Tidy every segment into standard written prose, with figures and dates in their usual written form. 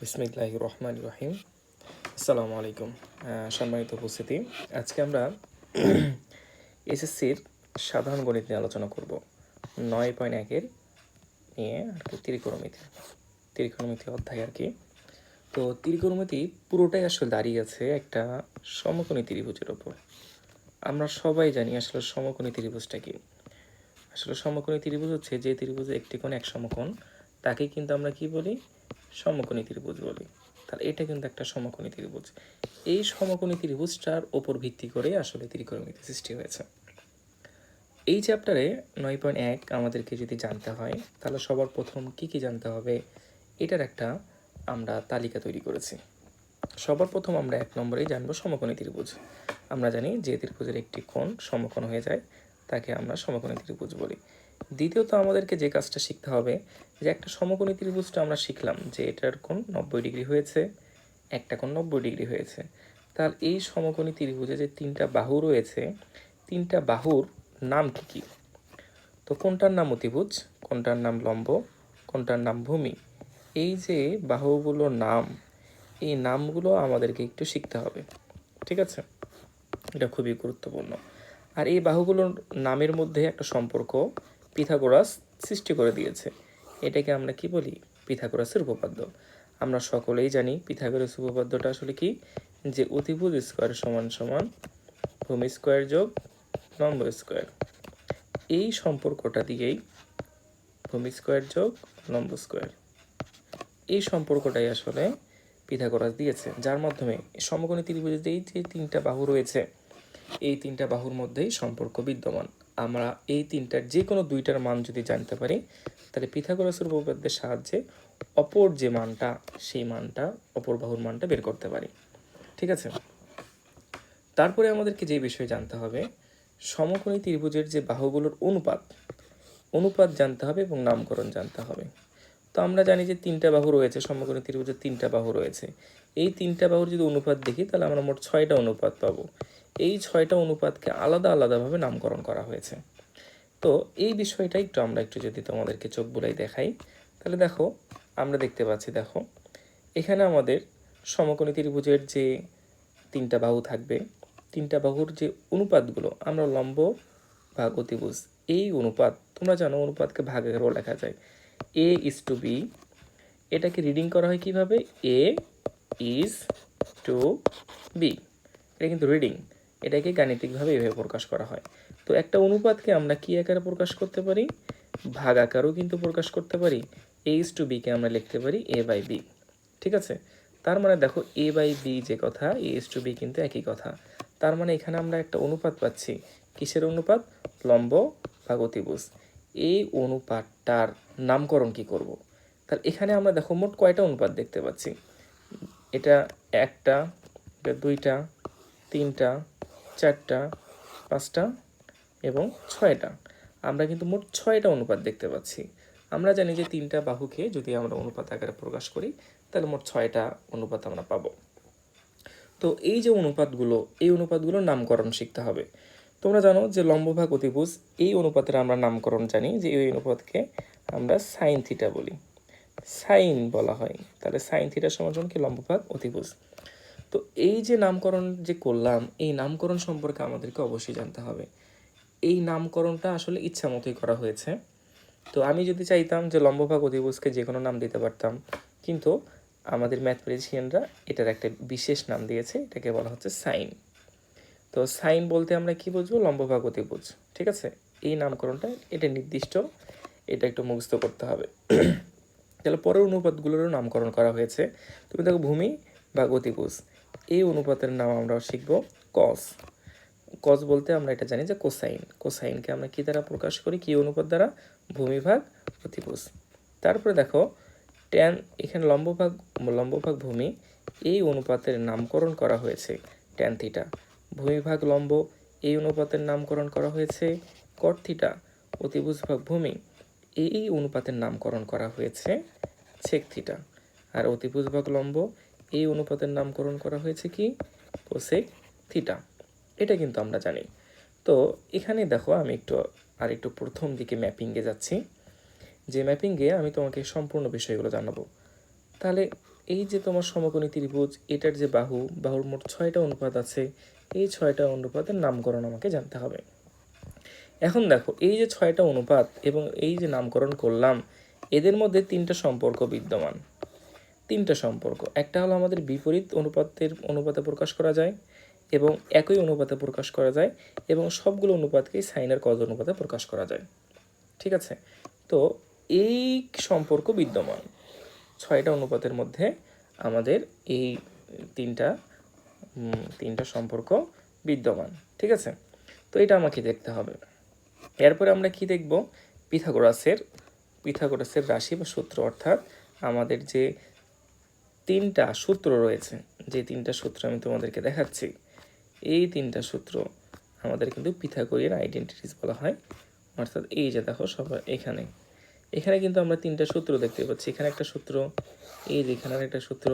বিসমিল্লাহির রহমানির রহিম। আসসালামু আলাইকুম। সম্মানিত উপস্থিতি, আজকে আমরা এসএসসির সাধারণ গণিত নিয়ে আলোচনা করব। 9.1-এর নিয়ে আর কি ত্রিকোণমিতি অধ্যায় আর কি। তো ত্রিকোণমিতি পুরোটাই আসলে দাঁড়িয়ে আছে একটা সমকোণী ত্রিভুজের ওপর। আমরা সবাই জানি আসলে সমকোণী ত্রিভুজটা কি। আসলে সমকোণী ত্রিভুজ হচ্ছে যে ত্রিভুজে একটি কোণ এক সমকোণ, তাকে কিন্তু আমরা কি বলি? সমকোণী ত্রিভুজ বলি। তাহলে এটা কিন্তু একটা সমকোণী ত্রিভুজ। এই সমকোণী ত্রিভুজটার ওপর ভিত্তি করে আসলে ত্রিকোণমিতি সৃষ্টি হয়েছে। এই চ্যাপ্টারে 9.1 আমাদেরকে যদি জানতে হয় তাহলে সবার প্রথম কি কি জানতে হবে এটার একটা আমরা তালিকা তৈরি করেছি। সবার প্রথম আমরা 1 নম্বরেই জানবো সমকোণী ত্রিভুজ। আমরা জানি যে ত্রিভুজের একটি কোণ সমকোণ হয়ে যায় তাকে আমরা সমকোণী ত্রিভুজ বলি। দ্বিতীয়ত আমাদেরকে যে কাজটা শিখতে হবে, যে একটা সমকোণী ত্রিভুজটা আমরা শিখলাম যে এটার কোণ 90 ডিগ্রি হয়েছে, একটা কোণ 90 ডিগ্রি হয়েছে। তাহলে এই সমকোণী ত্রিভুজে যে তিনটা বাহু রয়েছে, তিনটা বাহুর নাম কী কী? তো কোনটার নাম অতিভুজ, কোনটার নাম লম্ব, কোনটার নাম ভূমি। এই যে বাহুগুলোর নাম, এই নামগুলো আমাদেরকে একটু শিখতে হবে। ঠিক আছে, এটা খুবই গুরুত্বপূর্ণ। আর এই বাহুগুলোর নামের মধ্যে একটা সম্পর্ক পিথাগোরাস সৃষ্টি করে দিয়েছে। এটাকে আমরা কি বলি? পিথাগোরাসের উপপাদ্য। আমরা সকলেই জানি পিথাগোরাস উপপাদ্যটা আসলে কি, যে অতিভুজ স্কোয়ার সমান সমান ভূমি স্কোয়ার যোগ লম্ব স্কোয়ার। এই সম্পর্কটা দিয়েই ভূমি স্কোয়ার যোগ লম্ব স্কোয়ার, এই সম্পর্কটাই আসলে পিথাগোরাস দিয়েছে, যার মাধ্যমে সমকোণী ত্রিভুজের এই যে তিনটা বাহু রয়েছে, এই তিনটা বাহুর মধ্যেই সম্পর্ক বিদ্যমান। আমরা এই তিনটার যে কোনো দুইটার মান যদি জানতে পারি তাহলে পিথাগোরাসের উপপাদ্যের সাহায্যে অপর যে মানটা, সেই মানটা, অপর বাহুর মানটা বের করতে পারি। ঠিক আছে, তারপরে আমাদেরকে যে বিষয় জানতে হবে, সমকোণী ত্রিভুজের যে বাহুগুলোর অনুপাত জানতে হবে এবং নামকরণ জানতে হবে। তো আমরা জানি যে তিনটা বাহু রয়েছে, সমকোণী ত্রিভুজের তিনটা বাহু রয়েছে। এই তিনটা বাহুর যদি অনুপাত দেখি তাহলে আমরা মোট 6টা অনুপাত পাবো। এই 6টা অনুপাতকে আলাদা আলাদাভাবে নামকরণ করা হয়েছে। তো এই বিষয়টা একটু যদি তোমাদেরকে চোখ বুলাই দেখাই তাহলে দেখো, আমরা দেখতে পাচ্ছি, দেখো এখানে আমাদের সমকোণী ত্রিভুজের যে তিনটা বাহু থাকবে, তিনটা বাহুর যে অনুপাতগুলো, আমরা লম্ব ভাগ অতিভুজ, এই অনুপাত তোমরা জানো অনুপাতকে ভাগেরও লেখা যায় A/B। এটাকে রিডিং করা হয় কিভাবে? A/B। এটা কিন্তু রিডিং, এটাকে গাণিতিকভাবে এভাবে প্রকাশ করা হয়। তো একটা অনুপাতকে আমরা কি আকারে প্রকাশ করতে পারি? ভাগ আকারেও কিন্তু প্রকাশ করতে পারি। A/B কে আমরা লিখতে পারি A/B। ঠিক আছে, তার মানে দেখো A/B যে কথা, A/B কিন্তু একই কথা। তার মানে এখানে আমরা একটা অনুপাত পাচ্ছি। কিসের অনুপাত? লম্ব ভাগ অতিভুজ। এই অনুপাতটার নামকরণ কি করব? তাহলে এখানে আমরা দেখো মোট কয়টা অনুপাত দেখতে পাচ্ছি। এটা একটা, এটা দুইটা, তিনটা, চারটা, পাঁচটা এবং 6টা। আমরা কিন্তু মোট 6টা অনুপাত দেখতে পাচ্ছি। আমরা জানি যে তিনটা বাহুকে যদি আমরা অনুপাত আকারে প্রকাশ করি তাহলে মোট 6টা অনুপাত আমরা পাবো। তো এই যে অনুপাতগুলো, এই অনুপাতগুলোর নামকরণ শিখতে হবে। তোমরা জানো যে লম্বভাগ অতিভুজ, এই অনুপাতের আমরা নামকরণ জানি যে এই অনুপাতকে আমরা সাইন থিটা বলি, সাইন বলা হয়। তাহলে সাইন থিটা সমান কি? লম্বভাগ অতিভুজ। তো এই যে নামকরণ যে করলাম, এই নামকরণ সম্পর্কে আমাদেরকে অবশ্যই জানতে হবে। এই নামকরণটা আসলে ইচ্ছা মতোই করা হয়েছে। তো আমি যদি চাইতাম যে লম্বভাগ অতিভুজকে যে কোনো নাম দিতে পারতাম, কিন্তু আমাদের ম্যাথমেটিশিয়ানরা এটার একটা বিশেষ নাম দিয়েছে, এটাকে বলা হচ্ছে সাইন। তো সাইন বলতে আমরা কি বুঝবো? লম্বভাগ অতিভুজ। ঠিক আছে, এই নামকরণটা এটা নির্দিষ্ট, এটা একটু মুখস্থ করতে হবে। তাহলে পরের অনুপাতগুলোরও নামকরণ করা হয়েছে। তুমি দেখো ভূমি ভাগ অতিভুজ, এই অনুপাতের নাম আমরা শিখব কস। কস বলতে আমরা এটা জানি যে কোসাইন। কোসাইনকে আমরা কি দ্বারা প্রকাশ করি? কি অনুপাত দ্বারা? ভূমি ভাগ অতিভুজ। তারপরে দেখো ট্যান, এখানে লম্বভাগ ভূমি, এই অনুপাতের নামকরণ করা হয়েছে ট্যান থিটা। ভূমি ভাগ লম্ব, এই অনুপাতের নামকরণ করা হয়েছে কট থিটা। অতিভুজ ভাগ ভূমি, এই অনুপাতের নামকরণ করা হয়েছে সেক থিটা। আর অতিভুজ ভাগ লম্ব, এই অনুপাতের নামকরণ করা হয়েছে কি? Cosec theta. এটা কিন্তু আমরা জানি। তো এখানে দেখো আমি একটু প্রথম দিকে ম্যাপিংয়ে যাচ্ছি, যে ম্যাপিংয়ে আমি তোমাকে সম্পূর্ণ বিষয়গুলো জানাবো। তাহলে এই যে তোমার সমকোণী ত্রিভুজ, এটার যে বাহুর মোট 6টা অনুপাত আছে, এই 6টা অনুপাতের নামকরণ আমাকে জানতে হবে। এখন দেখো এই যে 6টা অনুপাত এবং এই যে নামকরণ করলাম, এদের মধ্যে 3টা সম্পর্ক বিদ্যমান। 3টা সম্পর্ক, একটা হলো আমাদের বিপরীত অনুপাতে প্রকাশ করা যায় এবং একই অনুপাতে প্রকাশ করা যায় এবং সবগুলো অনুপাতকেই সাইনের কজ অনুপাতে প্রকাশ করা যায়। ঠিক আছে, তো এই সম্পর্ক বিদ্যমান 6টা অনুপাতের মধ্যে আমাদের এই তিনটা সম্পর্ক বিদ্যমান। ঠিক আছে, তো এটা আমাকে দেখতে হবে। এরপরে আমরা কি দেখব, পিথাগোরাসের রাশি বা সূত্র, অর্থাৎ আমাদের যে 3টা সূত্র রয়েছে, যে 3টা সূত্র আমি তোমাদেরকে দেখাচ্ছি, এই 3টা সূত্র আমাদের কিন্তু পিথাগোরিয়ান আইডেন্টিটিস বলা হয়। অর্থাৎ এই যে দেখো সবার এখানে কিন্তু আমরা 3টা সূত্র দেখতে পাচ্ছি। এখানে একটা সূত্র, এই যে এখানে আরেকটা সূত্র,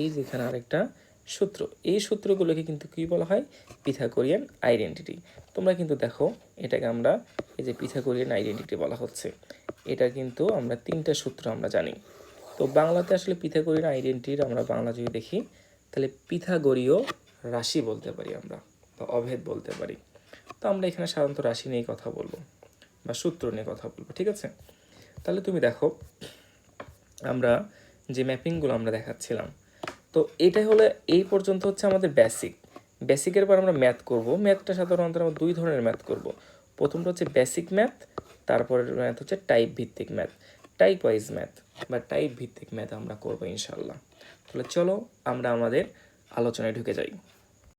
এই যে এখানে আরেকটা সূত্র। এই সূত্রগুলোকে কিন্তু কি বলা হয়, পিথাগোরিয়ান আইডেন্টিটি। তোমরা কিন্তু দেখো এটাকে আমরা এই যে পিথাগোরিয়ান আইডেন্টিটি বলা হচ্ছে। এটা কিন্তু আমরা 3টা সূত্র আমরা জানি। তো বাংলাতে আসলে পিথাগোরিয়ান আইডেন্টিটির আমরা বাংলা যদি দেখি, তাহলে পিথাগোরীয় রাশি বলতে পারি আমরা, বা অভেদ বলতে পারি। তো আমরা এখানে সাধারণত রাশি নিয়েই কথা বলবো বা সূত্র নিয়ে কথা বলবো। ঠিক আছে, তাহলে তুমি দেখো আমরা যে ম্যাপিংগুলো আমরা দেখাচ্ছিলাম, তো এটাই হলো, এই পর্যন্ত হচ্ছে আমাদের বেসিকের পর আমরা ম্যাথ করব। ম্যাথটা সাধারণত আমরা 2 ধরনের ম্যাথ করব। প্রথমটা হচ্ছে বেসিক ম্যাথ, তারপরের ম্যাথ হচ্ছে টাইপ ভিত্তিক ম্যাথ, টাইপ ওয়াইজ ম্যাথ বা টাইপ ভিত্তিক ম্যাথ আমরা করবো ইনশাল্লাহ। তাহলে চলো আমরা আমাদের আলোচনায় ঢুকে যাই।